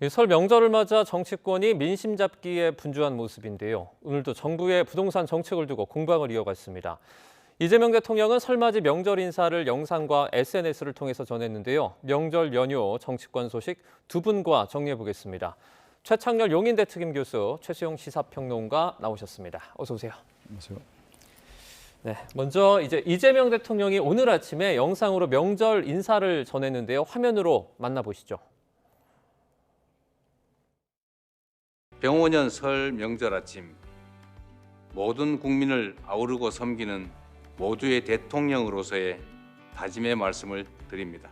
설 명절을 맞아 정치권이 민심 잡기에 분주한 모습인데요. 오늘도 정부의 부동산 정책을 두고 공방을 이어갔습니다. 이재명 대통령은 설맞이 명절 인사를 영상과 SNS를 통해서 전했는데요. 명절 연휴 정치권 소식 두 분과 정리해 보겠습니다. 최창렬 용인대 특임 교수, 최수영 시사평론가 나오셨습니다. 어서 오세요. 안녕하세요. 네, 먼저 이재명 대통령이 오늘 아침에 영상으로 명절 인사를 전했는데요. 화면으로 만나보시죠. 병오년 설 명절 아침 모든 국민을 아우르고 섬기는 모두의 대통령으로서의 다짐의 말씀을 드립니다.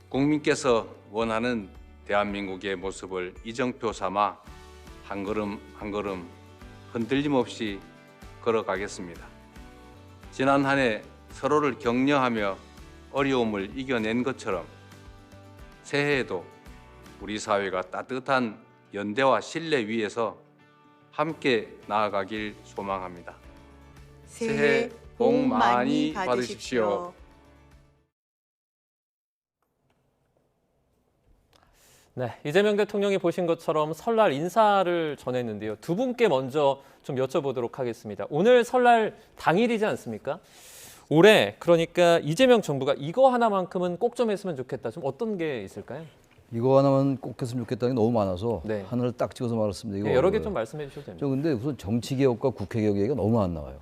국민께서 원하는 대한민국의 모습을 이정표 삼아 한 걸음 한 걸음 흔들림 없이 걸어가겠습니다. 지난 한 해 서로를 격려하며 어려움을 이겨낸 것처럼 새해에도 우리 사회가 따뜻한 연대와 신뢰 위에서 함께 나아가길 소망합니다. 새해 복 많이 받으십시오. 네, 이재명 대통령이 보신 것처럼 설날 인사를 전했는데요. 두 분께 먼저 좀 여쭤보도록 하겠습니다. 오늘 설날 당일이지 않습니까? 올해 그러니까 이재명 정부가 이거 하나만큼은 꼭 좀 했으면 좋겠다. 좀 어떤 게 있을까요? 이거 하나만 꼭 했으면 좋겠다는 게 너무 많아서 네. 하나를 딱 찍어서 말했습니다. 이거 네, 여러 개 좀 말씀해 주셔도 됩니다. 저 근데 우선 정치개혁과 국회개혁 얘기가 너무 안 나와요.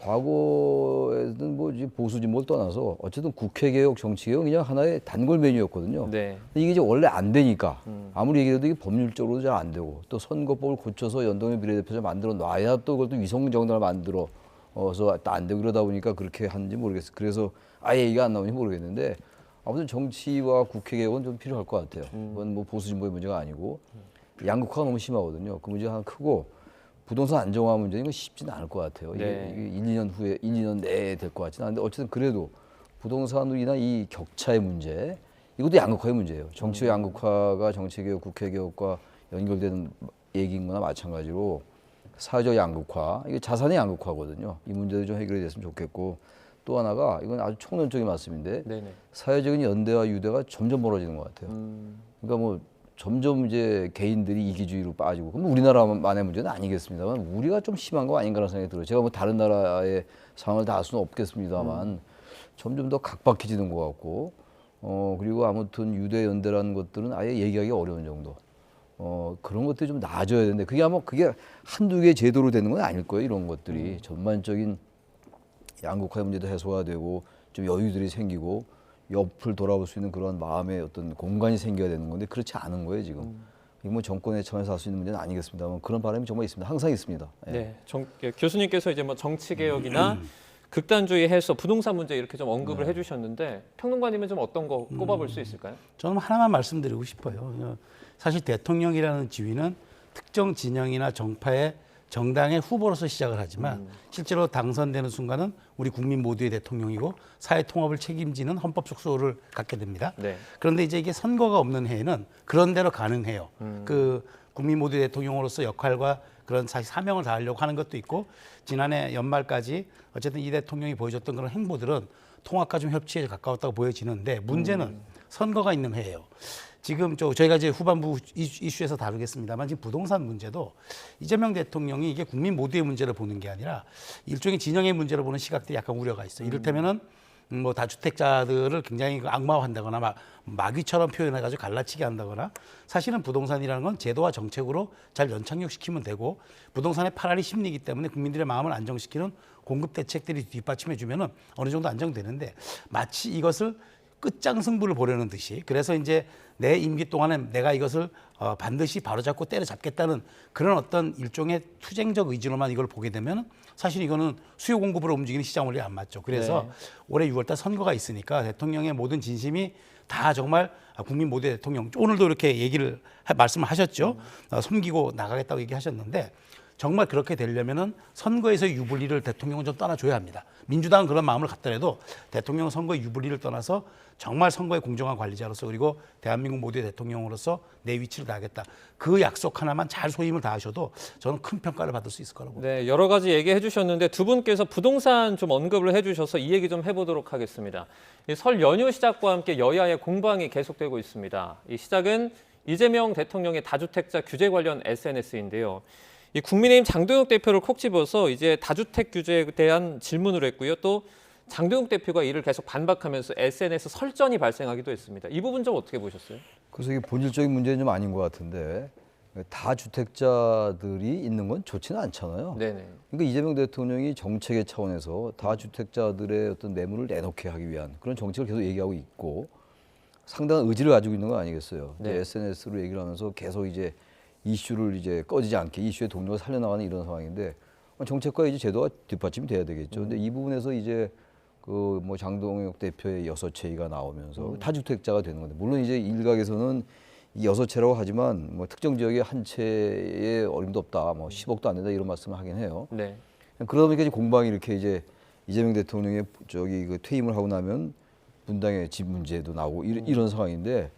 과거에는 뭐 보수 진보를 떠나서 어쨌든 국회개혁, 정치개혁 그냥 하나의 단골 메뉴였거든요. 네. 근데 이게 이제 원래 안 되니까 아무리 얘기해도 이게 법률적으로도 잘 안 되고 또 선거법을 고쳐서 연동형 비례대표제 만들어 놔야 또 그걸 또 위성정당을 만들어서 또 안 되고 그러다 보니까 그렇게 하는지 모르겠어요. 그래서 아예 얘기가 안 나오는지 모르겠는데 아무튼 정치와 국회개혁은 좀 필요할 것 같아요. 그건 뭐 보수 진보의 문제가 아니고 양극화가 너무 심하거든요. 그 문제가 하나 크고 부동산 안정화 문제는 쉽지는 않을 것 같아요. 네. 이게 1, 2년 후에, 1, 2년 내에 될 것 같지는 않은데 어쨌든 그래도 부동산으로 인한 이 격차의 문제, 이것도 양극화의 문제예요. 정치의 양극화가 정치개혁, 국회개혁과 연결되는 얘기인 거나 마찬가지로 사회적 양극화, 이게 자산의 양극화거든요. 이 문제도 좀 해결이 됐으면 좋겠고 또 하나가 이건 아주 총론적인 말씀인데 네네. 사회적인 연대와 유대가 점점 멀어지는 것 같아요. 그러니까 뭐 점점 이제 개인들이 이기주의로 빠지고 그럼 우리나라만의 문제는 아니겠습니다만 우리가 좀 심한 거 아닌가라는 생각이 들어요. 제가 뭐 다른 나라의 상황을 다 알 수는 없겠습니다만 점점 더 각박해지는 것 같고 그리고 아무튼 유대 연대라는 것들은 아예 얘기하기 어려운 정도. 그런 것들이 좀 나아져야 되는데 그게 아마 그게 한두 개 제도로 되는 건 아닐 거예요. 이런 것들이 전반적인 양극화의 문제도 해소가 되고 좀 여유들이 생기고 옆을 돌아볼 수 있는 그런 마음의 어떤 공간이 생겨야 되는 건데 그렇지 않은 거예요 지금. 이게 뭐 정권의 처에서 할 수 있는 문제는 아니겠습니다만 그런 바람이 정말 있습니다. 항상 있습니다. 예. 네, 교수님께서 이제 뭐 정치 개혁이나 극단주의 해소, 부동산 문제 이렇게 좀 언급을 해주셨는데 평론가님은 좀 어떤 거 꼽아볼 수 있을까요? 저는 하나만 말씀드리고 싶어요. 사실 대통령이라는 지위는 특정 진영이나 정파의 정당의 후보로서 시작을 하지만 실제로 당선되는 순간은 우리 국민 모두의 대통령이고 사회 통합을 책임지는 헌법적 수호를 갖게 됩니다. 네. 그런데 이제 이게 선거가 없는 해에는 그런 대로 가능해요. 그 국민 모두의 대통령으로서 역할과 그런 사실 사명을 다하려고 하는 것도 있고 지난해 연말까지 어쨌든 이 대통령이 보여줬던 그런 행보들은 통합과 좀 협치에 가까웠다고 보여지는데 문제는 선거가 있는 해예요. 지금 저희가 이제 후반부 이슈에서 다루겠습니다만 지금 부동산 문제도 이재명 대통령이 이게 국민 모두의 문제를 보는 게 아니라 일종의 진영의 문제를 보는 시각들이 약간 우려가 있어요. 이를테면은 뭐 다주택자들을 굉장히 악마화한다거나 마귀처럼 표현해가지고 갈라치게 한다거나 사실은 부동산이라는 건 제도와 정책으로 잘 연착륙시키면 되고 부동산의 팔알이 심리이기 때문에 국민들의 마음을 안정시키는 공급 대책들이 뒷받침해 주면은 어느 정도 안정되는데 마치 이것을 끝장승부를 보려는 듯이 그래서 이제 내 임기 동안에 내가 이것을 반드시 바로잡고 때려잡겠다는 그런 어떤 일종의 투쟁적 의지로만 이걸 보게 되면 사실 이거는 수요 공급으로 움직이는 시장 원리에 안 맞죠. 그래서 올해 6월달 선거가 있으니까 대통령의 모든 진심이 다 정말 국민 모두의 대통령 오늘도 이렇게 말씀을 하셨죠. 섬기고 나가겠다고 얘기하셨는데 정말 그렇게 되려면은 선거에서 유불리를 대통령은 좀 떠나줘야 합니다. 민주당은 그런 마음을 갖더라도 대통령은 선거의 유불리를 떠나서 정말 선거의 공정한 관리자로서 그리고 대한민국 모두의 대통령으로서 내 위치를 다하겠다. 그 약속 하나만 잘 소임을 다하셔도 저는 큰 평가를 받을 수 있을 거라고 봅니다. 네, 여러 가지 얘기해 주셨는데 두 분께서 부동산 좀 언급을 해주셔서 이 얘기 좀 해보도록 하겠습니다. 설 연휴 시작과 함께 여야의 공방이 계속되고 있습니다. 이 시작은 이재명 대통령의 다주택자 규제 관련 SNS인데요. 이 국민의힘 장동혁 대표를 콕 집어서 이제 다주택 규제에 대한 질문을 했고요. 또 장동혁 대표가 이를 계속 반박하면서 SNS 설전이 발생하기도 했습니다. 이 부분 좀 어떻게 보셨어요? 그래서 이게 본질적인 문제는 좀 아닌 것 같은데 다주택자들이 있는 건 좋지는 않잖아요. 네네. 그러니까 이재명 대통령이 정책의 차원에서 다주택자들의 어떤 매물을 내놓게 하기 위한 그런 정책을 계속 얘기하고 있고 상당한 의지를 가지고 있는 거 아니겠어요. 네. 이제 SNS로 얘기를 하면서 계속 이제 이슈를 이제 꺼지지 않게 이슈의 동료가 살려나가는 이런 상황인데 정책과 이제 제도가 뒷받침이 돼야 되겠죠. 근데 이 부분에서 이제 그 뭐 장동혁 대표의 6채가 나오면서 다주택자가 되는 건데 물론 이제 일각에서는 이 6채라고 하지만 뭐 특정 지역에 한 채에 어림도 없다, 뭐 10억도 안 된다 이런 말씀을 하긴 해요. 네. 그러다 보니까 이제 공방이 이렇게 이제 이재명 대통령의 저기 그 퇴임을 하고 나면 분당의 집 문제도 나오고 이런 상황인데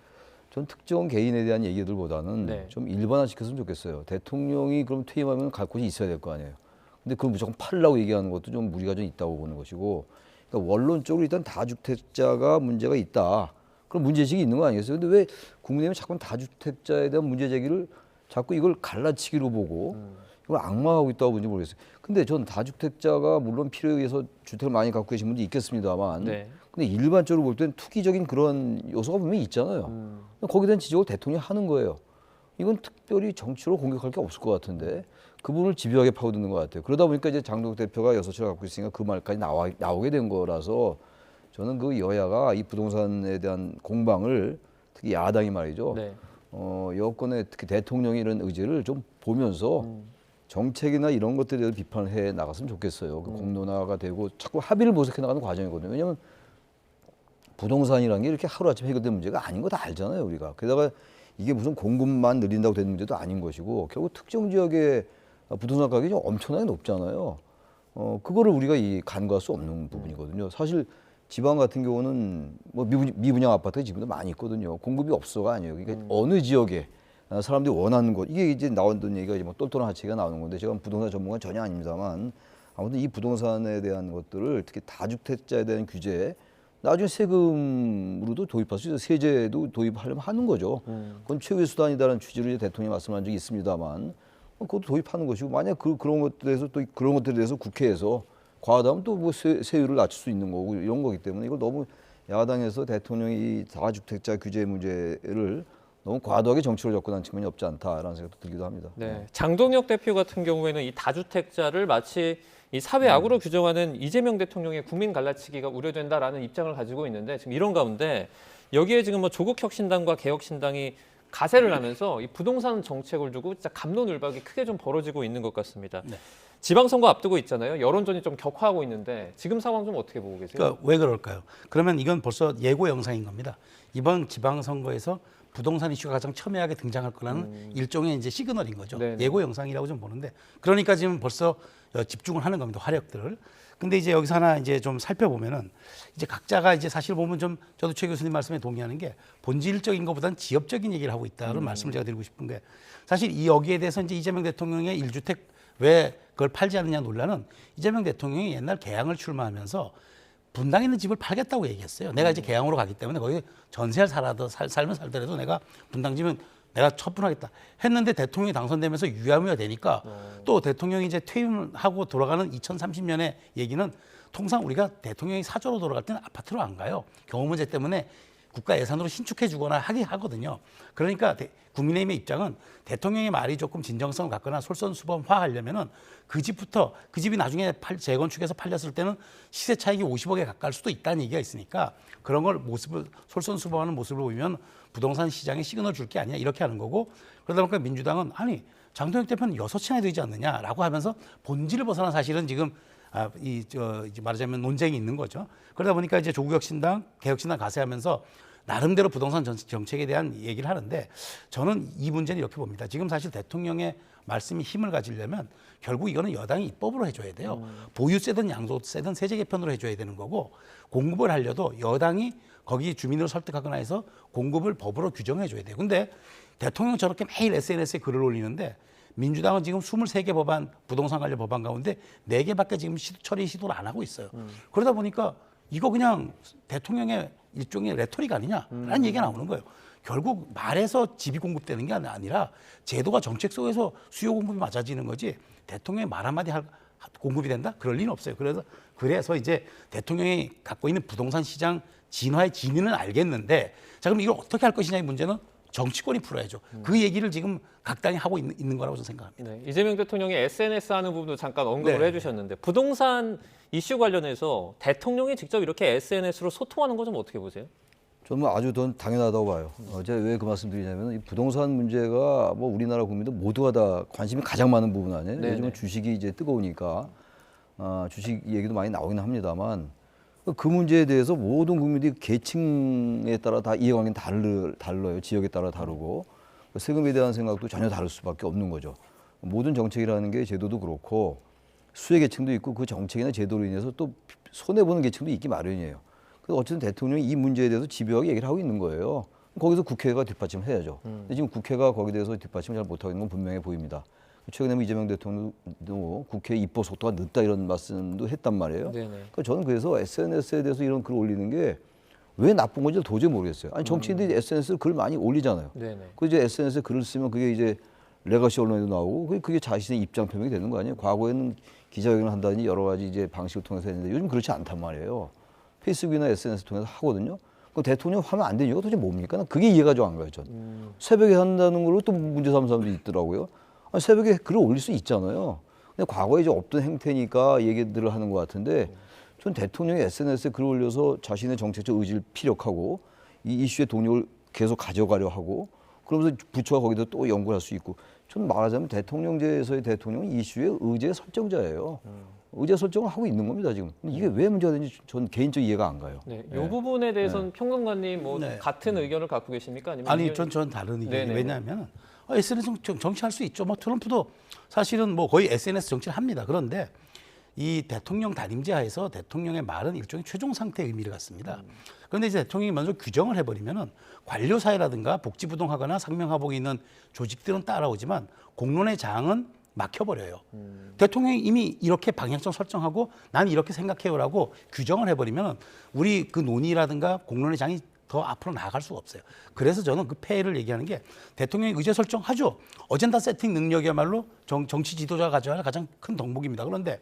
전 특정 개인에 대한 얘기들보다는 네. 좀 일반화시켰으면 좋겠어요. 대통령이 그럼 퇴임하면 갈 곳이 있어야 될 거 아니에요. 근데 그걸 무조건 팔라고 얘기하는 것도 좀 무리가 좀 있다고 보는 것이고, 그러니까 원론적으로 일단 다주택자가 문제가 있다. 그럼 문제의식이 있는 거 아니겠어요? 근데 왜 국민의힘은 자꾸 다주택자에 대한 문제 제기를 자꾸 이걸 갈라치기로 보고 이걸 악마하고 있다고 보는지 모르겠어요. 근데 전 다주택자가 물론 필요에 의해서 주택을 많이 갖고 계신 분도 있겠습니다만 네. 근데 일반적으로 볼 때는 투기적인 그런 요소가 분명히 있잖아요. 거기에 대한 지적을 대통령이 하는 거예요. 이건 특별히 정치로 공격할 게 없을 것 같은데 그 부분을 집요하게 파고드는 것 같아요. 그러다 보니까 이제 장동혁 대표가 6채를 갖고 있으니까 그 말까지 나오게 된 거라서 저는 그 여야가 이 부동산에 대한 공방을 특히 야당이 말이죠. 네. 여권의 특히 대통령의 이런 의지를 좀 보면서 정책이나 이런 것들에 대해서 비판을 해 나갔으면 좋겠어요. 그 공론화가 되고 자꾸 합의를 모색해 나가는 과정이거든요. 왜냐하면 부동산이라는 게 이렇게 하루아침에 해결된 문제가 아닌 거 다 알잖아요, 우리가. 게다가 이게 무슨 공급만 늘린다고 되는 문제도 아닌 것이고 결국 특정 지역의 부동산 가격이 좀 엄청나게 높잖아요. 그거를 우리가 간과할 수 없는 부분이거든요. 사실 지방 같은 경우는 뭐 미분양 아파트가 지금도 많이 있거든요. 공급이 없어가 아니에요. 그러니까 어느 지역에 사람들이 원하는 곳, 이게 이제 나왔던 얘기가 이제 뭐 똘똘한 하체가 나오는 건데 제가 부동산 전문가는 전혀 아닙니다만 아무튼 이 부동산에 대한 것들을 특히 다주택자에 대한 규제 나중에 세금으로도 도입할 수 있어요. 세제도 도입하려면 하는 거죠. 그건 최후의 수단이다라는 취지로 이제 대통령이 말씀한 적이 있습니다만 그것도 도입하는 것이고 만약 그런 것들에 대해서 국회에서 과하다면 또 뭐 세율을 낮출 수 있는 거고 이런 거기 때문에 이걸 너무 야당에서 대통령이 이 다주택자 규제 문제를 너무 과도하게 정치로 접근한 측면이 없지 않다라는 생각도 들기도 합니다. 네. 장동혁 대표 같은 경우에는 이 다주택자를 마치 이 사회 악으로 규정하는 이재명 대통령의 국민 갈라치기가 우려된다라는 입장을 가지고 있는데 지금 이런 가운데 여기에 지금 뭐 조국혁신당과 개혁신당이 가세를 하면서 이 부동산 정책을 두고 진짜 갑론을박이 크게 좀 벌어지고 있는 것 같습니다. 네. 지방선거 앞두고 있잖아요. 여론전이 좀 격화하고 있는데 지금 상황 좀 어떻게 보고 계세요? 그러니까 왜 그럴까요? 그러면 이건 벌써 예고 영상인 겁니다. 이번 지방선거에서 부동산 이슈가 가장 첨예하게 등장할 거라는 일종의 이제 시그널인 거죠. 네네. 예고 영상이라고 좀 보는데 그러니까 지금 벌써 집중을 하는 겁니다. 화력들을. 근데 이제 여기서 하나 이제 좀 살펴보면은 이제 각자가 이제 사실 보면 좀 저도 최 교수님 말씀에 동의하는 게 본질적인 것보다는 지엽적인 얘기를 하고 있다는 말씀을 제가 드리고 싶은 게 사실 이 여기에 대해서 이제 이재명 대통령의 1주택 왜 그걸 팔지 않느냐 논란은 이재명 대통령이 옛날 개항을 출마하면서 분당에 있는 집을 팔겠다고 얘기했어요. 내가 이제 개항으로 가기 때문에 거기 전세를 살면 살더라도 내가 분당 집은 내가 처분하겠다 했는데 대통령이 당선되면서 유야무야 되니까 또 대통령이 이제 퇴임하고 돌아가는 2030년의 얘기는 통상 우리가 대통령이 사저로 돌아갈 때는 아파트로 안 가요. 경호 문제 때문에 국가 예산으로 신축해 주거나 하게 하거든요. 그러니까 국민의힘의 입장은 대통령의 말이 조금 진정성을 갖거나 솔선수범화하려면은 그 집이 나중에 재건축해서 팔렸을 때는 시세 차익이 50억에 가까울 수도 있다는 얘기가 있으니까 그런 걸 솔선수범하는 모습을 보이면 부동산 시장에 시그널 줄 게 아니야 이렇게 하는 거고 그러다 보니까 민주당은 아니 장동혁 대표는 6채나 되지 않느냐라고 하면서 본질을 벗어난 사실은 지금 이제 말하자면 논쟁이 있는 거죠. 그러다 보니까 이제 조국혁신당, 개혁신당 가세하면서 나름대로 부동산 정책에 대한 얘기를 하는데 저는 이 문제는 이렇게 봅니다. 지금 사실 대통령의 말씀이 힘을 가지려면 결국 이거는 여당이 입법으로 해줘야 돼요. 보유세든 양도세든 세제 개편으로 해줘야 되는 거고 공급을 하려도 여당이 거기 주민을 설득하거나 해서 공급을 법으로 규정해줘야 돼요. 근데 대통령 저렇게 매일 SNS에 글을 올리는데 민주당은 지금 23개 법안, 부동산 관련 법안 가운데 4개밖에 지금 처리 시도를 안 하고 있어요. 그러다 보니까 이거 그냥 대통령의 일종의 레토릭 아니냐라는 얘기가 나오는 거예요. 결국 말에서 집이 공급되는 게 아니라 제도가 정책 속에서 수요 공급이 맞아지는 거지 대통령이 말 한마디 공급이 된다? 그럴 리는 없어요. 그래서 이제 대통령이 갖고 있는 부동산 시장 진화의 진위는 알겠는데 자 그럼 이걸 어떻게 할 것이냐의 문제는 정치권이 풀어야죠. 그 얘기를 지금 각 당이 하고 있는 거라고 저는 생각합니다. 네, 이재명 대통령이 SNS 하는 부분도 잠깐 언급을 네. 해주셨는데 부동산 이슈 관련해서 대통령이 직접 이렇게 SNS로 소통하는 거 좀 어떻게 보세요? 저는 아주 당연하다고 봐요. 제가 왜 그 말씀 드리냐면 이 부동산 문제가 뭐 우리나라 국민들 모두가 다 관심이 가장 많은 부분 아니에요. 네네. 요즘은 주식이 이제 뜨거우니까 주식 얘기도 많이 나오긴 합니다만 그 문제에 대해서 모든 국민들이 계층에 따라 다 이해관계는 달라요. 지역에 따라 다르고 세금에 대한 생각도 전혀 다를 수밖에 없는 거죠. 모든 정책이라는 게 제도도 그렇고 수혜 계층도 있고 그 정책이나 제도로 인해서 또 손해보는 계층도 있기 마련이에요. 그래서 어쨌든 대통령이 이 문제에 대해서 집요하게 얘기를 하고 있는 거예요. 거기서 국회가 뒷받침을 해야죠. 근데 지금 국회가 거기에 대해서 뒷받침을 잘 못하고 있는 건 분명해 보입니다. 최근에 이재명 대통령도 국회 입법 속도가 늦다 이런 말씀도 했단 말이에요. 네네. 그러니까 저는 그래서 SNS에 대해서 이런 글을 올리는 게 왜 나쁜 건지 도저히 모르겠어요. 아니 정치인들이 SNS에 글 많이 올리잖아요. 네네. 그 이제 SNS에 글을 쓰면 그게 이제 레거시 언론에도 나오고 그게 자신의 입장 표명이 되는 거 아니에요. 과거에는 기자회견을 한다든지 여러 가지 이제 방식을 통해서 했는데 요즘 그렇지 않단 말이에요. 페이스북이나 SNS 통해서 하거든요. 그 대통령 하면 안 되는 이유가 도대체 뭡니까? 난 그게 이해가 좀 안 가요. 전 새벽에 한다는 걸로 또 문제 삼는 사람도 있더라고요. 아니, 새벽에 글을 올릴 수 있잖아요. 근데 과거에 이제 없던 행태니까 얘기들을 하는 것 같은데 전 대통령이 SNS에 글을 올려서 자신의 정책적 의지를 피력하고 이 이슈의 동력을 계속 가져가려 하고 그러면서 부처가 거기다 또 연구를 할 수 있고 저는 말하자면 대통령제에서의 대통령은 이슈의 의제 설정자예요. 의제 설정을 하고 있는 겁니다 지금. 근데 이게 왜 문제가 되는지 전 개인적 이해가 안 가요. 네, 이 부분에 대해서는 평론가님 뭐 네. 같은 의견을 갖고 계십니까? 아니면 아니 의견이- 전 다른 의견이 네네. 왜냐하면 SNS 정치할 수 있죠. 뭐 트럼프도 사실은 뭐 거의 SNS 정치를 합니다. 그런데 이 대통령 단임제 하에서 대통령의 말은 일종의 최종 상태의 의미를 갖습니다. 그런데 이제 대통령이 먼저 규정을 해버리면은 관료 사회라든가 복지부동하거나 상명하복이 있는 조직들은 따라오지만 공론의 장은 막혀버려요. 대통령이 이미 이렇게 방향성 설정하고 난 이렇게 생각해요라고 규정을 해버리면 우리 그 논의라든가 공론의 장이 더 앞으로 나아갈 수가 없어요. 그래서 저는 그 폐해를 얘기하는 게 대통령이 의제 설정하죠. 어젠다 세팅 능력이야말로 정치 지도자가 가져야 할 가장 큰 덕목입니다. 그런데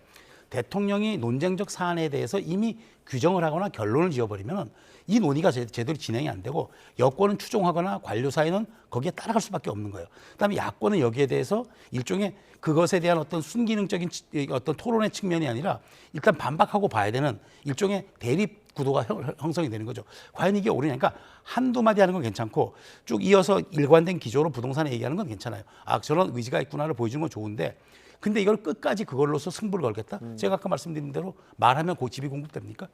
대통령이 논쟁적 사안에 대해서 이미 규정을 하거나 결론을 지어버리면 이 논의가 제대로 진행이 안 되고 여권은 추종하거나 관료 사회는 거기에 따라갈 수밖에 없는 거예요. 그다음에 야권은 여기에 대해서 일종의 그것에 대한 어떤 순기능적인 어떤 토론의 측면이 아니라 일단 반박하고 봐야 되는 일종의 대립 구도가 형성이 되는 거죠. 과연 이게 옳으냐. 그러니까 한두 마디 하는 건 괜찮고 쭉 이어서 일관된 기조로 부동산에 얘기하는 건 괜찮아요. 아, 저런 의지가 있구나를 보여주는 건 좋은데 근데 이걸 끝까지 그걸로서 승부를 걸겠다? 제가 아까 말씀드린 대로 말하면 집이 공급됩니까?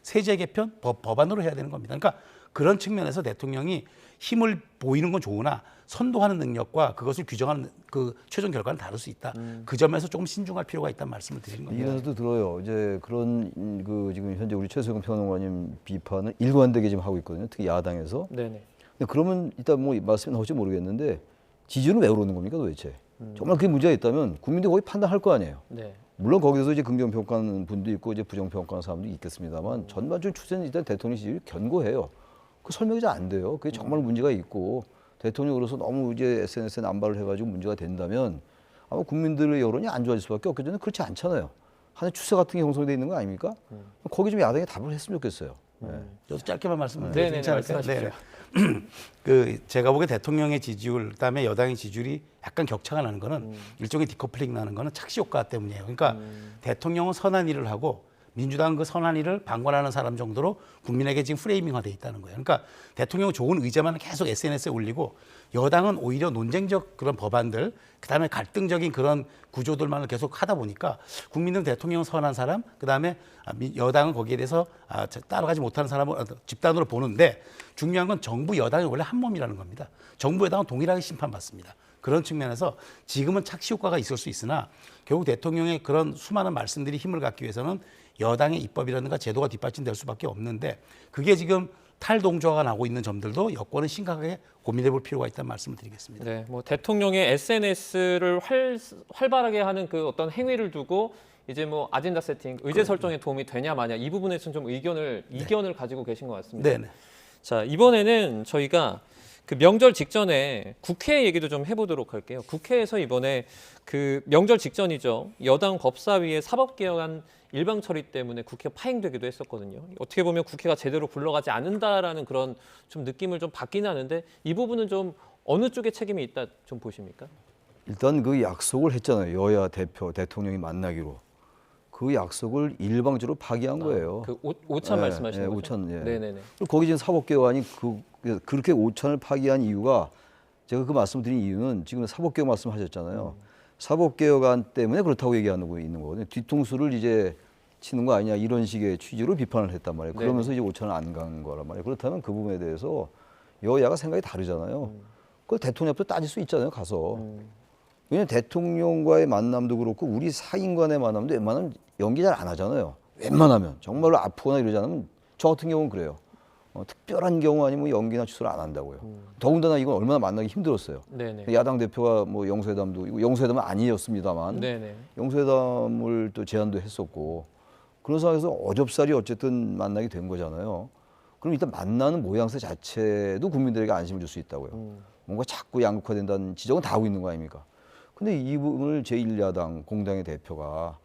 세제 개편 법안으로 해야 되는 겁니다. 그러니까 그런 측면에서 대통령이 힘을 보이는 건 좋으나 선도하는 능력과 그것을 규정하는 그 최종 결과는 다를 수 있다. 그 점에서 조금 신중할 필요가 있다는 말씀을 드리는 겁니다. 이면서도 들어요. 이제 그런 그 지금 현재 우리 최수영 평론가님 비판을 일관되게 지금 하고 있거든요. 특히 야당에서. 네네. 근데 그러면 이따 뭐 말씀이 나올지 모르겠는데 지지율은 왜 오르는 겁니까 도대체? 정말 그게 문제가 있다면 국민들이 거의 판단할 거 아니에요. 네. 물론 거기서 이제 긍정평가하는 분도 있고 이제 부정평가하는 사람도 있겠습니다만 전반적인 추세는 일단 대통령 지지율이 견고해요. 그 설명이 잘 안 돼요. 그게 정말 문제가 있고 대통령으로서 너무 이제 SNS에 남발을 해가지고 문제가 된다면 아마 국민들의 여론이 안 좋아질 수밖에 없기 때문에 그렇지 않잖아요. 하나의 추세 같은 게 형성되어 있는 거 아닙니까? 거기 좀 야당이 답을 했으면 좋겠어요. 네. 저도 짧게만 말씀드려도 네네, 괜찮을까요? 말씀하십시오. 그 제가 보기에 대통령의 지지율 그다음에 여당의 지지율이 약간 격차가 나는 거는 일종의 디커플링 나는 거는 착시 효과 때문이에요. 그러니까 대통령은 선한 일을 하고 민주당은 그 선한 일을 방관하는 사람 정도로 국민에게 지금 프레이밍화돼 있다는 거예요. 그러니까 대통령은 좋은 의제만 계속 SNS에 올리고 여당은 오히려 논쟁적 그런 법안들 그다음에 갈등적인 그런 구조들만을 계속 하다 보니까 국민들은 대통령은 선한 사람 그다음에 여당은 거기에 대해서 따라가지 못하는 사람을 집단으로 보는데 중요한 건 정부 여당이 원래 한 몸이라는 겁니다. 정부 여당은 동일하게 심판받습니다. 그런 측면에서 지금은 착시 효과가 있을 수 있으나 결국 대통령의 그런 수많은 말씀들이 힘을 갖기 위해서는 여당의 입법이라든가 제도가 뒷받침될 수밖에 없는데 그게 지금 탈동조화가 나고 있는 점들도 여권은 심각하게 고민해 볼 필요가 있다는 말씀을 드리겠습니다. 네, 뭐 대통령의 SNS를 활발하게 하는 그 어떤 행위를 두고 이제 뭐 아젠다 세팅, 의제 설정에 도움이 되냐 마냐 이 부분에서는 좀 이견을 가지고 계신 것 같습니다. 네네. 자, 이번에는 저희가 그 명절 직전에 국회 얘기도 좀 해보도록 할게요. 국회에서 이번에 그 명절 직전이죠. 여당 법사위의 사법개혁안 일방 처리 때문에 국회가 파행되기도 했었거든요. 어떻게 보면 국회가 제대로 굴러가지 않는다라는 그런 좀 느낌을 좀 받긴 하는데 이 부분은 좀 어느 쪽에 책임이 있다 좀 보십니까? 일단 그 약속을 했잖아요. 여야 대표, 대통령이 만나기로. 그 약속을 일방적으로 파기한 거예요. 그 오찬 예, 말씀하시는 예, 거죠? 오찬, 예. 네네네. 그리고 거기 지금 사법개혁안이 그렇게 오찬을 파기한 이유가 제가 그 말씀드린 이유는 지금 사법개혁 말씀하셨잖아요. 사법개혁안 때문에 그렇다고 얘기하고 있는 거거든요. 뒤통수를 이제 치는 거 아니냐 이런 식의 취지로 비판을 했단 말이에요. 그러면서 네네. 이제 오찬을 안 간 거란 말이에요. 그렇다면 그 부분에 대해서 여야가 생각이 다르잖아요. 그걸 대통령 앞에 따질 수 있잖아요. 가서. 왜냐하면 대통령과의 만남도 그렇고 우리 사인 간의 만남도 웬만하면 연기 잘 안 하잖아요. 웬만하면 정말로 아프거나 이러지 않으면 저 같은 경우는 그래요. 특별한 경우 아니면 연기나 취소를 안 한다고요. 더군다나 이건 얼마나 만나기 힘들었어요. 네네. 야당 대표가 뭐 영수회담도 이거 영수회담은 아니었습니다만 네네. 영수회담을 또 제안도 했었고 그런 상황에서 어좁쌀이 어쨌든 만나게 된 거잖아요. 그럼 일단 만나는 모양새 자체도 국민들에게 안심을 줄 수 있다고요. 뭔가 자꾸 양극화된다는 지적은 다 하고 있는 거 아닙니까? 근데 이 부분을 제1야당 공당의 대표가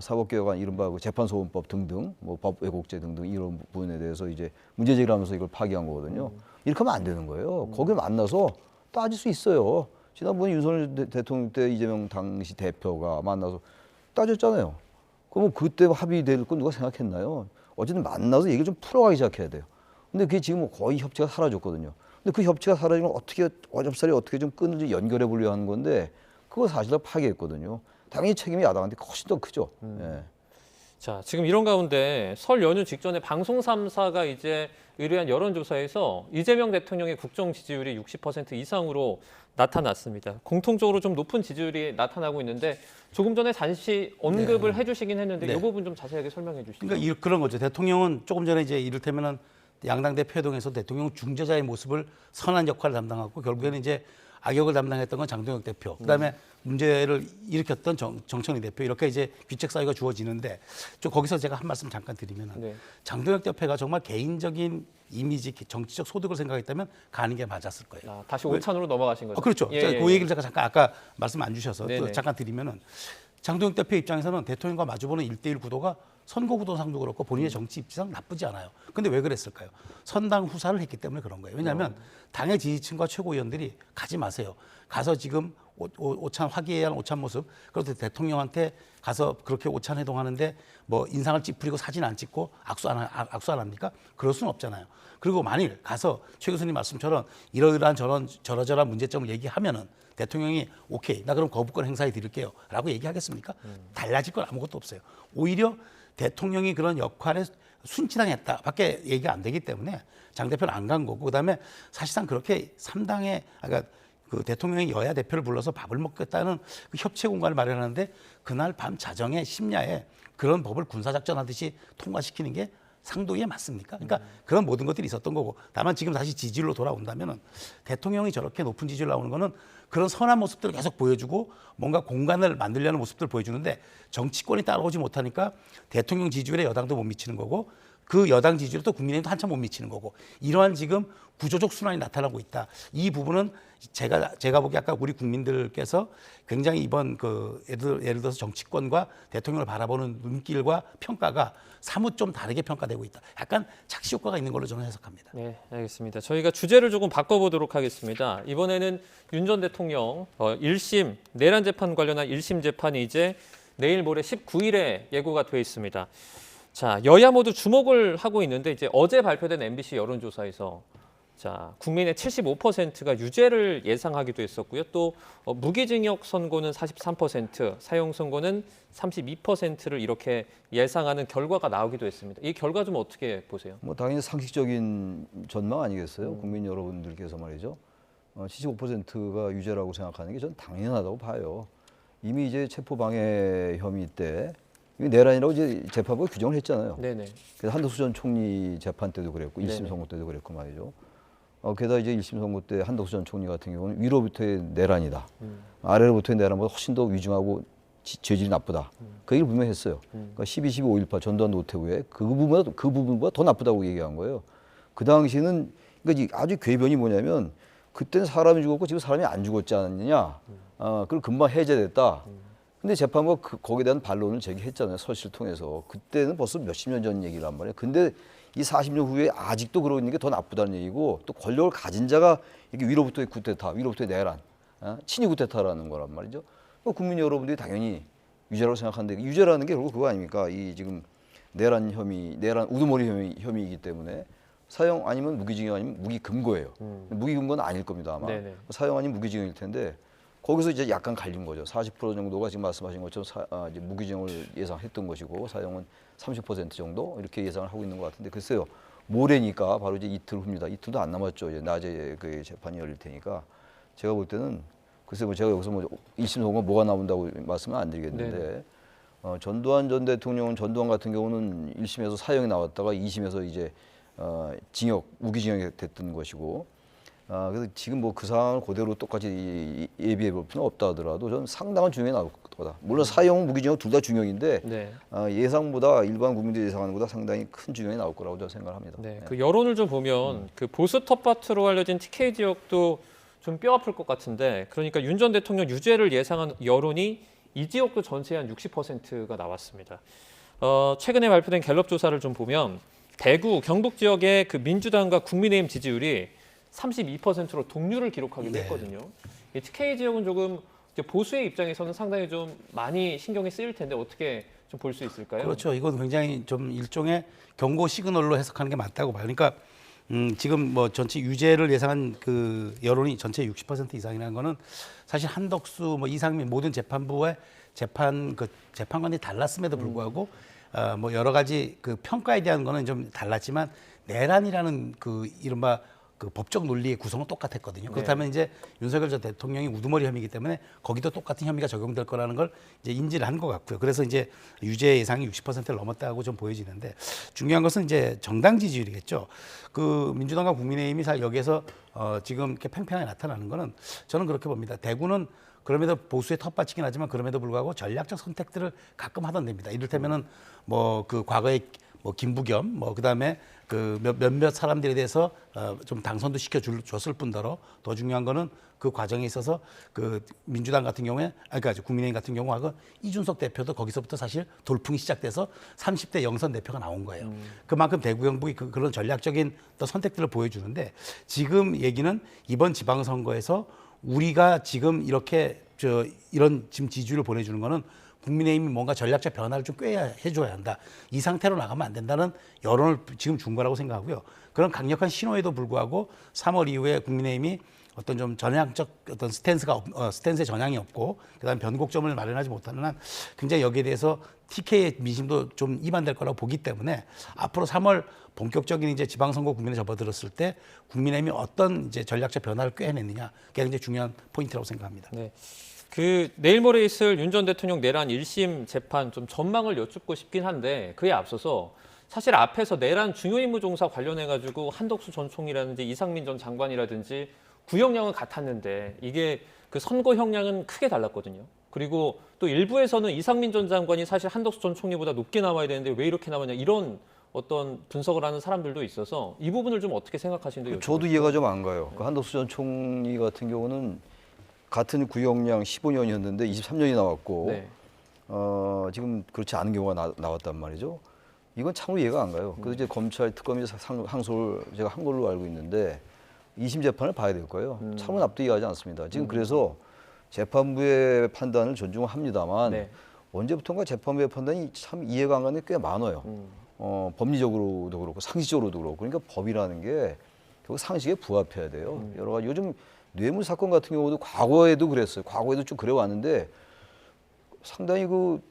사법개혁안 이른바 그 재판소원법 등등 뭐 법 왜곡죄 등등 이런 부분에 대해서 이제 문제 제기를 하면서 이걸 파기한 거거든요. 이렇게 하면 안 되는 거예요. 거기 만나서 따질 수 있어요. 지난번에 윤석열 대통령 때 이재명 당시 대표가 만나서 따졌잖아요. 그럼 그때 합의될 건 누가 생각했나요? 어쨌든 만나서 얘기를 좀 풀어가기 시작해야 돼요. 근데 그게 지금 거의 협치가 사라졌거든요. 근데 그 협치가 사라지면 어떻게 어렵사리 어떻게 좀 끈을 연결해 보려 하는 건데 그거 사실은 파기했거든요. 당연히 책임이 야당한테 훨씬 더 크죠. 예. 자, 지금 이런 가운데 설 연휴 직전에 방송 3사가 이제 의뢰한 여론조사에서 이재명 대통령의 국정 지지율이 60% 이상으로 나타났습니다. 공통적으로 좀 높은 지지율이 나타나고 있는데 조금 전에 잠시 언급을 해주시긴 했는데 네. 이 부분 좀 자세하게 설명해 주시죠. 그러니까 그런 거죠. 대통령은 조금 전에 이제 이를테면은 양당 대표 회동에서 대통령 중재자의 모습을 선한 역할을 담당하고 결국에는 이제 악역을 담당했던 건 장동혁 대표. 그다음에 문제를 일으켰던 정청래 대표 이렇게 이제 귀책 사유가 주어지는데 좀 거기서 제가 한 말씀 잠깐 드리면은 네. 장동혁 대표가 정말 개인적인 이미지, 정치적 소득을 생각했다면 가는 게 맞았을 거예요. 아, 다시 오찬으로 넘어가신 거죠? 그렇죠. 예, 그 예, 얘기를 제가 잠깐 아까 말씀 안 주셔서 네네. 또 잠깐 드리면은 장동혁 대표 입장에서는 대통령과 마주보는 1대1 구도가 선거 구도상도 그렇고 본인의 정치 입지상 나쁘지 않아요. 근데 왜 그랬을까요? 선당 후사를 했기 때문에 그런 거예요. 왜냐하면 당의 지지층과 최고위원들이 가지 마세요. 가서 지금 오찬 화기애애한 오찬 모습 그런데 대통령한테 가서 그렇게 오찬 회동하는데 뭐 인상을 찌푸리고 사진 안 찍고 악수 안 합니까? 그럴 수는 없잖아요. 그리고 만일 가서 최 교수님 말씀처럼 이러이러한 저러저러한 문제점을 얘기하면은 대통령이 오케이 나 그럼 거부권 행사해 드릴게요 라고 얘기하겠습니까? 달라질 건 아무것도 없어요. 오히려 대통령이 그런 역할에 순치당했다 밖에 얘기가 안 되기 때문에 장 대표는 안 간 거고 그다음에 사실상 그렇게 3당의 그러니까 그 대통령이 여야 대표를 불러서 밥을 먹겠다는 그 협치 공간을 마련하는데 그날 밤 자정에 심야에 그런 법을 군사작전하듯이 통과시키는 게 상도에 맞습니까? 그러니까 그런 모든 것들이 있었던 거고 다만 지금 다시 지지율로 돌아온다면은 대통령이 저렇게 높은 지지율 나오는 거는 그런 선한 모습들을 계속 보여주고 뭔가 공간을 만들려는 모습들을 보여주는데 정치권이 따라오지 못하니까 대통령 지지율에 여당도 못 미치는 거고 그 여당 지지율에 또 국민의힘도 한참 못 미치는 거고 이러한 지금 구조적 순환이 나타나고 있다. 이 부분은 제가 보기에 아까 우리 국민들께서 굉장히 이번 그 예를 들어서 정치권과 대통령을 바라보는 눈길과 평가가 사뭇 좀 다르게 평가되고 있다. 약간 착시 효과가 있는 걸로 저는 해석합니다. 네, 알겠습니다. 저희가 주제를 조금 바꿔보도록 하겠습니다. 이번에는 윤 전 대통령 1심 내란 재판 관련한 1심 재판이 이제 내일 모레 19일에 예고가 돼 있습니다. 자, 여야 모두 주목을 하고 있는데 이제 어제 발표된 MBC 여론조사에서 자, 국민의 75%가 유죄를 예상하기도 했었고요. 또 무기징역 선고는 43%, 사형 선고는 32%를 이렇게 예상하는 결과가 나오기도 했습니다. 이 결과 좀 어떻게 보세요? 뭐 당연히 상식적인 전망 아니겠어요? 국민 여러분들께서 말이죠. 75%가 유죄라고 생각하는 게 전 당연하다고 봐요. 이미 이제 체포방해 혐의 때 이게 내란이라고 이제 재판부가 규정을 했잖아요. 네네. 그래서 한덕수 전 총리 재판 때도 그랬고 1심 네네. 선고 때도 그랬고 말이죠. 게다가 이제 1심 선고 때 한덕수 전 총리 같은 경우는 위로부터의 내란이다. 아래로부터의 내란보다 훨씬 더 위중하고 죄질이 나쁘다. 그 얘기를 분명히 했어요. 그러니까 12, 5.18 전두환 노태우의 그 부분보다 더 나쁘다고 얘기한 거예요. 그 당시에는 그러니까 아주 궤변이 뭐냐면 그때는 사람이 죽었고 지금 사람이 안 죽었지 않았느냐. 그리고 금방 해제됐다. 근데 재판부가 거기에 대한 반론을 제기했잖아요. 설실 통해서. 그때는 벌써 몇십 년 전 얘기란 말이에요. 근데 이 40년 후에 아직도 그러는 게 더 나쁘다는 얘기고 또 권력을 가진 자가 이게 위로부터의 쿠데타, 위로부터의 내란, 친위 쿠데타라는 거란 말이죠. 국민 여러분들이 당연히 유죄라고 생각하는데 유죄라는 게 결국 그거 아닙니까? 이 지금 내란 혐의, 내란 우두머리 혐의이기 때문에 사형 아니면 무기징역 아니면 무기금고예요. 무기금고는 아닐 겁니다 아마. 네네. 사형 아니면 무기징역일 텐데 거기서 이제 약간 갈린 거죠. 40% 정도가 지금 말씀하신 것처럼 이제 무기징역을 예상했던 것이고 사형은 30% 정도 이렇게 예상을 하고 있는 것 같은데 글쎄요. 모레니까 바로 이제 이틀 후입니다. 이틀도 안 남았죠. 이제 낮에 그 재판이 열릴 테니까 제가 볼 때는 글쎄 뭐 제가 여기서 뭐 1심 선고가 뭐가 나온다고 말씀은 안 드리겠는데 전두환 전 대통령은 전두환 같은 경우는 1심에서 사형이 나왔다가 2심에서 이제 징역, 무기징역이 됐던 것이고 그래서 지금 뭐 그 상황을 그대로 똑같이 예비해 볼 필요는 없다 하더라도 저는 상당한 중형이 나올 거다. 물론 사형, 무기징역 둘 다 중형인데 네. 예상보다 일반 국민들이 예상하는 것보다 상당히 큰 중형이 나올 거라고 저는 생각합니다. 네, 그 여론을 좀 보면 그 보수 텃밭으로 알려진 TK 지역도 좀 뼈아플 것 같은데 그러니까 윤 전 대통령 유죄를 예상한 여론이 이 지역도 전체의 한 60%가 나왔습니다. 최근에 발표된 갤럽 조사를 좀 보면 대구, 경북 지역의 그 민주당과 국민의힘 지지율이 32%로 동률을 기록하기도 했거든요. 이 TK 지역은 조금 이제 보수의 입장에서는 상당히 좀 많이 신경이 쓰일 텐데 어떻게 좀 볼 수 있을까요? 그렇죠. 이건 굉장히 좀 일종의 경고 시그널로 해석하는 게 맞다고 봐요. 그러니까 지금 뭐 전체 유죄를 예상한 그 여론이 전체 60% 이상이라는 거는 사실 한덕수, 뭐 이상민 모든 재판부의 재판관이 달랐음에도 불구하고 뭐 여러 가지 그 평가에 대한 거는 좀 달랐지만 내란이라는 그 이른바 그 법적 논리의 구성은 똑같았거든요. 그렇다면 이제 윤석열 전 대통령이 우두머리 혐의이기 때문에 거기도 똑같은 혐의가 적용될 거라는 걸 이제 인지를 한 것 같고요. 그래서 이제 유죄 예상이 60%를 넘었다고 좀 보여지는데 중요한 것은 이제 정당 지지율이겠죠. 그 민주당과 국민의힘이 사실 여기에서 지금 이렇게 팽팽하게 나타나는 거는 저는 그렇게 봅니다. 대구는 그럼에도 보수의 텃밭이긴 하지만 그럼에도 불구하고 전략적 선택들을 가끔 하던 데입니다. 이를테면은 뭐 그 과거에 뭐 김부겸 뭐 그다음에 그 몇몇 사람들에 대해서 좀 당선도 시켜줬을 뿐더러 더 중요한 거는 그 과정에 있어서 그 민주당 같은 경우에 그러니까 국민의힘 같은 경우하고 이준석 대표도 거기서부터 사실 돌풍이 시작돼서 30대 영선 대표가 나온 거예요. 그만큼 대구 경북이 그런 전략적인 또 선택들을 보여주는데 지금 얘기는 이번 지방선거에서 우리가 지금 이렇게 이런 지금 지지율을 보내주는 거는 국민의힘이 뭔가 전략적 변화를 좀 꾀야 해줘야 한다. 이 상태로 나가면 안 된다는 여론을 지금 준 거라고 생각하고요. 그런 강력한 신호에도 불구하고 3월 이후에 국민의힘이 어떤 좀 전향적 어떤 스탠스의 전향이 없고 그다음 변곡점을 마련하지 못하는 한 굉장히 여기에 대해서 TK의 민심도 좀 이반될 거라고 보기 때문에 앞으로 3월 본격적인 이제 지방선거 국면에 접어들었을 때 국민의힘이 어떤 이제 전략적 변화를 꾀해냈느냐 그게 굉장히 중요한 포인트라고 생각합니다. 네. 그 내일 모레 있을 윤 전 대통령 내란 1심 재판 좀 전망을 여쭙고 싶긴 한데 그에 앞서서 사실 앞에서 내란 중요임무종사 관련해 가지고 한덕수 전 총리라든지 이상민 전 장관이라든지 구형량은 같았는데 이게 그 선고 형량은 크게 달랐거든요. 그리고 또 일부에서는 이상민 전 장관이 사실 한덕수 전 총리보다 높게 나와야 되는데 왜 이렇게 나왔냐 이런 어떤 분석을 하는 사람들도 있어서 이 부분을 좀 어떻게 생각하시는지 저도 이해가 좀 안 가요. 그 한덕수 전 총리 같은 경우는 같은 구형량 15년이었는데 23년이 나왔고 네. 지금 그렇지 않은 경우가 나왔단 말이죠. 이건 참으로 이해가 안 가요. 그래서 이제 검찰 특검이 항소를 제가 한 걸로 알고 있는데 2심 재판을 봐야 될 거예요. 참으로 납득이 가지 않습니다. 지금 그래서 재판부의 판단을 존중합니다만 네. 언제부턴가 재판부의 판단이 참 이해가 안 가는 게 꽤 많아요. 법리적으로도 그렇고 상식적으로도 그렇고 그러니까 법이라는 게 결국 상식에 부합해야 돼요. 여러 가지 요즘 뇌물 사건 같은 경우도 과거에도 그랬어요. 과거에도 쭉 그래 왔는데 상당히 그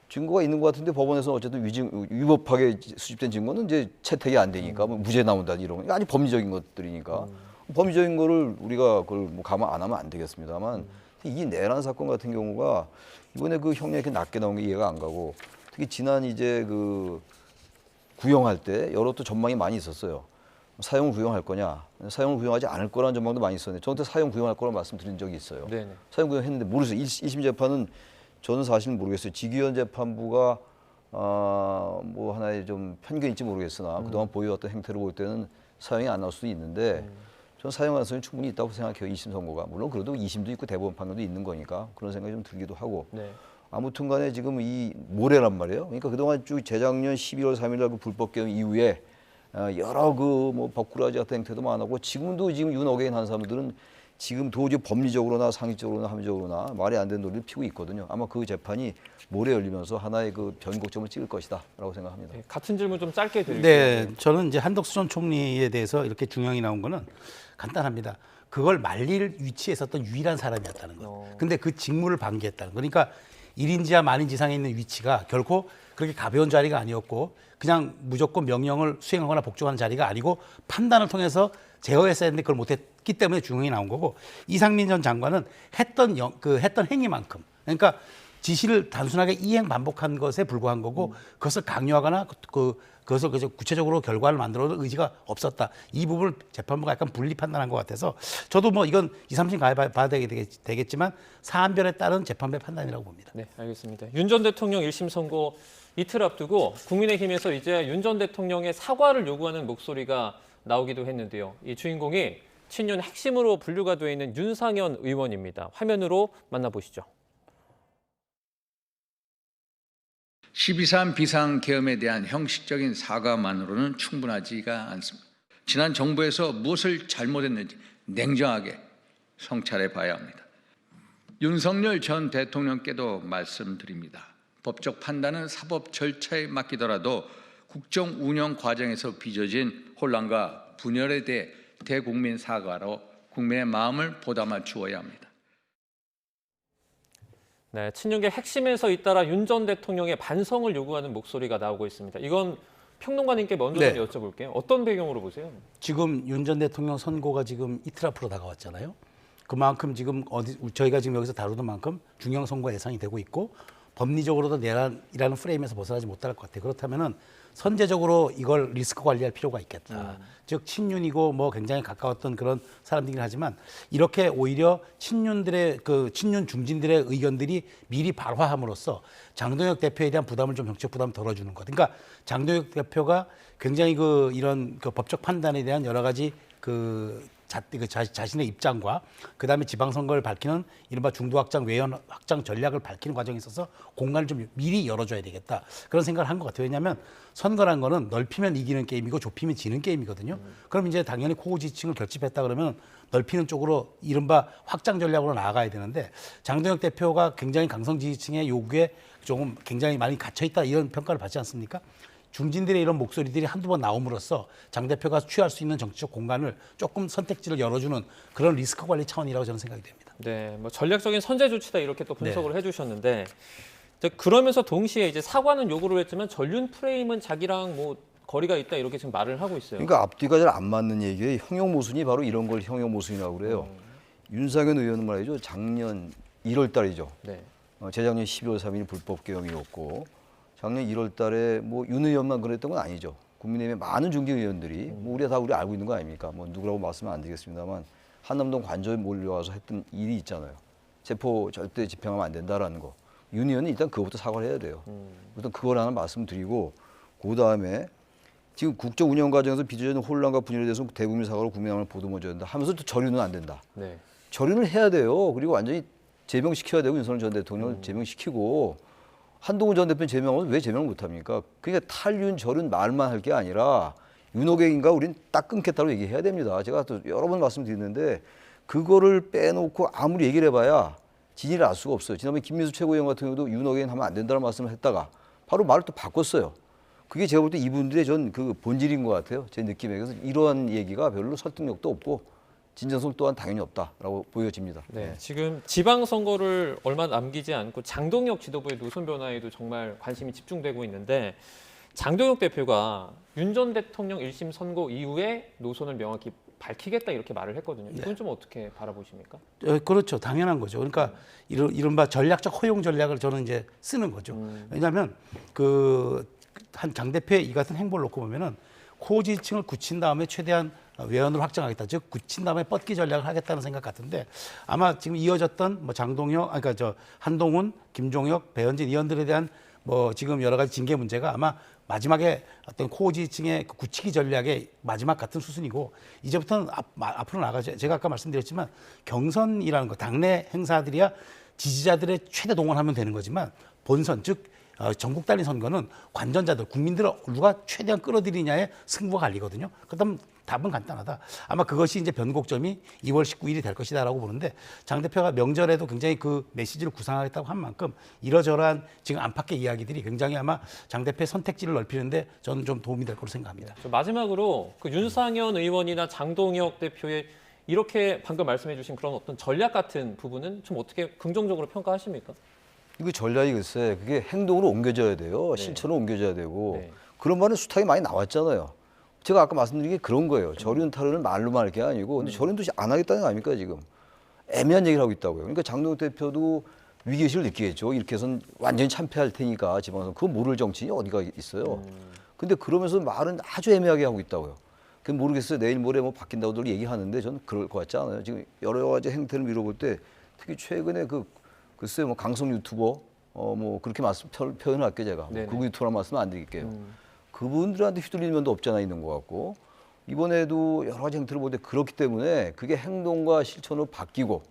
증거가 있는 것 같은데 법원에서 어쨌든 위법하게 수집된 증거는 이제 채택이 안 되니까 뭐 무죄 나온다 이런 거 아주 법리적인 것들이니까 법리적인 거를 우리가 그걸 뭐 감안 안 하면 안 되겠습니다만 이 내란 사건 같은 경우가 이번에 그 형량이 이렇게 낮게 나온 게 이해가 안 가고 특히 지난 이제 그 구형할 때 여러 또 전망이 많이 있었어요. 사형을 구형할 거냐, 사형을 구형하지 않을 거라는 전망도 많이 있었는데 저한테 사형 구형할 거라고 말씀드린 적이 있어요. 네네. 사형 구형했는데 모르겠어요. 1심 재판은 저는 사실 모르겠어요. 지기현 재판부가 뭐 하나의 좀 편견인지 모르겠으나 그동안 보여왔던 행태를 볼 때는 사형이 안 나올 수도 있는데 저는 사형 가능성이 충분히 있다고 생각해요. 2심 선고가. 물론 그래도 2심도 있고 대법원 판결도 있는 거니까 그런 생각이 좀 들기도 하고. 네. 아무튼 간에 지금 이 모레란 말이에요. 그러니까 그동안 쭉 재작년 12월 3일 날 그 불법 개헌 이후에 여러 그 뭐 법꾸라지 같은 행태도 많았고 지금도 지금 윤어게인 한 사람들은 지금 도저히 법리적으로나 상식적으로나 합리적으로나 말이 안 되는 논리를 피우고 있거든요. 아마 그 재판이 모레 열리면서 하나의 그 변곡점을 찍을 것이다라고 생각합니다. 네, 같은 질문 좀 짧게 드릴게요. 네, 저는 이제 한덕수 전 총리에 대해서 이렇게 중형이 나온 거는 간단합니다. 그걸 말릴 위치에 있었던 유일한 사람이었다는 거. 근데 그 직무를 방기했다는 거. 그러니까 1인지하 만인지상에 있는 위치가 결코 그렇게 가벼운 자리가 아니었고 그냥 무조건 명령을 수행하거나 복종하는 자리가 아니고 판단을 통해서 제어했어야 했는데 그걸 못했기 때문에 중형이 나온 거고 이상민 전 장관은 했던 행위만큼 그러니까 지시를 단순하게 이행 반복한 것에 불과한 거고 그것을 강요하거나 그것을 구체적으로 결과를 만들어낼 의지가 없었다. 이 부분을 재판부가 약간 분리 판단한 것 같아서 저도 뭐 이건 2, 3심 가봐야 되겠지만 사안별에 따른 재판부의 판단이라고 봅니다. 네, 알겠습니다. 윤 전 대통령 1심 선고 이틀 앞두고 국민의힘에서 이제 윤 전 대통령의 사과를 요구하는 목소리가 나오기도 했는데요. 이 주인공이 친윤 핵심으로 분류가 되어 있는 윤상현 의원입니다. 화면으로 만나보시죠. 12.3 비상계엄에 대한 형식적인 사과만으로는 충분하지가 않습니다. 지난 정부에서 무엇을 잘못했는지 냉정하게 성찰해 봐야 합니다. 윤석열 전 대통령께도 말씀드립니다. 법적 판단은 사법 절차에 맡기더라도 국정 운영 과정에서 빚어진 혼란과 분열에 대해 대국민 사과로 국민의 마음을 보담아 주어야 합니다. 네, 친윤계 핵심에서 잇따라 윤 전 대통령의 반성을 요구하는 목소리가 나오고 있습니다. 이건 평론가님께 먼저 네. 여쭤볼게요. 어떤 배경으로 보세요? 지금 윤 전 대통령 선고가 지금 이틀 앞으로 다가왔잖아요. 그만큼 지금 저희가 지금 여기서 다루는 만큼 중형 선고가 예상이 되고 있고 법리적으로도 내란이라는 프레임에서 벗어나지 못할 것 같아요. 그렇다면은 선제적으로 이걸 리스크 관리할 필요가 있겠다. 즉 친윤이고 뭐 굉장히 가까웠던 그런 사람들이긴 하지만 이렇게 오히려 친윤들의 친윤 중진들의 의견들이 미리 발화함으로써 장동혁 대표에 대한 부담을 좀 정책 부담을 덜어주는 것. 그러니까 장동혁 대표가 굉장히 이런 법적 판단에 대한 여러 가지 자신의 입장과 그다음에 지방선거를 밝히는 이른바 중도 확장, 외연 확장 전략을 밝히는 과정에 있어서 공간을 좀 미리 열어줘야 되겠다. 그런 생각을 한 것 같아요. 왜냐하면 선거란 거는 넓히면 이기는 게임이고 좁히면 지는 게임이거든요. 그럼 이제 당연히 코지층을 결집했다 그러면 넓히는 쪽으로 이른바 확장 전략으로 나아가야 되는데 장동혁 대표가 굉장히 강성 지지층의 요구에 조금 굉장히 많이 갇혀있다 이런 평가를 받지 않습니까? 중진들의 이런 목소리들이 한두 번 나옴으로써 장 대표가 취할 수 있는 정치적 공간을 조금 선택지를 열어주는 그런 리스크 관리 차원이라고 저는 생각이 됩니다. 네, 뭐 전략적인 선제 조치다 이렇게 또 분석을 해주셨는데 그러면서 동시에 이제 사과는 요구를 했지만 전륜 프레임은 자기랑 뭐 거리가 있다 이렇게 지금 말을 하고 있어요. 그러니까 앞뒤가 잘 안 맞는 얘기예요. 형용 모순이 바로 이런 걸 형용 모순이라고 그래요. 윤상현 의원은 말이죠. 작년 1월 달이죠. 네. 재작년 12월 3일 불법 개엄이었고 작년 1월 달에 뭐 윤 의원만 그랬던 건 아니죠. 국민의힘의 많은 중진 의원들이 뭐 우리 알고 있는 거 아닙니까? 뭐 누구라고 말씀은 안 드리겠습니다만 한남동 관저에 몰려와서 했던 일이 있잖아요. 체포 절대 집행하면 안 된다라는 거. 윤 의원은 일단 그것부터 사과를 해야 돼요. 일단 그걸 하나 말씀드리고 그다음에 지금 국정 운영 과정에서 빚어진 혼란과 분열에 대해서 대국민 사과로 국민함을 보듬어줘야 된다 하면서 또 저류는 안 된다. 네. 저류는 해야 돼요. 그리고 완전히 제명시켜야 되고 윤석열 전 대통령을 제명시키고 한동훈 전 대표는 제명하면 왜 제명을 못합니까? 그러니까 탈윤, 절윤 말만 할 게 아니라 윤호객인가 우린 딱 끊겠다고 얘기해야 됩니다. 제가 또 여러 번 말씀드렸는데 그거를 빼놓고 아무리 얘기를 해봐야 진위를 알 수가 없어요. 지난번에 김민수 최고위원 같은 경우도 윤호객인 하면 안 된다는 말씀을 했다가 바로 말을 또 바꿨어요. 그게 제가 볼 때 이분들의 전 그 본질인 것 같아요. 제 느낌에. 그래서 이러한 얘기가 별로 설득력도 없고 진정성 또한 당연히 없다라고 보여집니다. 네, 지금 지방선거를 얼마 남기지 않고 장동혁 지도부의 노선 변화에도 정말 관심이 집중되고 있는데 장동혁 대표가 윤 전 대통령 1심 선고 이후에 노선을 명확히 밝히겠다 이렇게 말을 했거든요. 이건 좀 어떻게 바라보십니까? 그렇죠. 당연한 거죠. 그러니까 이른바 전략적 허용 전략을 저는 이제 쓰는 거죠. 왜냐하면 한 장 대표의 이 같은 행보를 놓고 보면은 코지층을 굳힌 다음에 최대한 외연으로 확장하겠다. 즉 굳힌 다음에 뻗기 전략을 하겠다는 생각 같은데 아마 지금 이어졌던 뭐 장동혁, 한동훈, 김종혁, 배현진 의원들에 대한 뭐 지금 여러 가지 징계 문제가 아마 마지막에 어떤 코어 지지층의 그 굳히기 전략의 마지막 같은 수순이고 이제부터는 앞으로 나가죠. 제가 아까 말씀드렸지만 경선이라는 거 당내 행사들이야 지지자들의 최대 동원하면 되는 거지만 본선 즉 전국 단위 선거는 관전자들 국민들을 누가 최대한 끌어들이냐의 승부가 갈리거든요. 그렇다면 답은 간단하다. 아마 그것이 이제 변곡점이 2월 19일이 될 것이다라고 보는데 장 대표가 명절에도 굉장히 그 메시지를 구상하겠다고 한 만큼 이러저러한 지금 안팎의 이야기들이 굉장히 아마 장 대표의 선택지를 넓히는데 저는 좀 도움이 될 거로 생각합니다. 마지막으로 그 윤상현 의원이나 장동혁 대표의 이렇게 방금 말씀해주신 그런 어떤 전략 같은 부분은 좀 어떻게 긍정적으로 평가하십니까? 이거 전략이 글쎄 그게 행동으로 옮겨져야 돼요. 실천으로 옮겨져야 되고 네. 그런 말은 수탁이 많이 나왔잖아요. 제가 아까 말씀드린 게 그런 거예요. 저륜 탈원을 말로만 할 게 아니고 근데 저륜도 안 하겠다는 거 아닙니까 지금. 애매한 얘기를 하고 있다고요. 그러니까 장동혁 대표도 위기의식을 느끼겠죠. 이렇게 해서는 완전히 참패할 테니까 지방선 그거 모를 정치인이 어디가 있어요. 근데 그러면서 말은 아주 애매하게 하고 있다고요. 그 모르겠어요. 내일 모레 뭐 바뀐다고들 얘기하는데 저는 그럴 것 같지 않아요. 지금 여러 가지 행태를 미뤄볼 때 특히 최근에 글쎄요 뭐 강성 유튜버 뭐 그렇게 표현을 할게 제가 네네. 그 유튜버란 말씀은 안 드릴게요. 그분들한테 휘둘리는 면도 없잖아 있는 것 같고 이번에도 여러 가지 행태를 볼 때 그렇기 때문에 그게 행동과 실천으로 바뀌고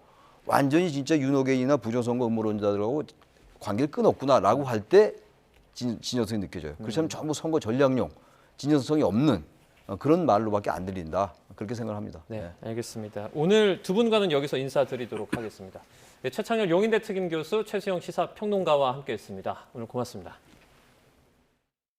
완전히 진짜 윤호개인이나 부정선거 음모론자들하고 관계를 끊었구나라고 할 때 진정성이 느껴져요. 그렇다면 전부 선거 전략용 진정성이 없는 그런 말로밖에 안 들린다. 그렇게 생각합니다. 네, 알겠습니다. 오늘 두 분과는 여기서 인사드리도록 하겠습니다. 네, 최창렬 용인대 특임 교수, 최수영 시사평론가와 함께했습니다. 오늘 고맙습니다.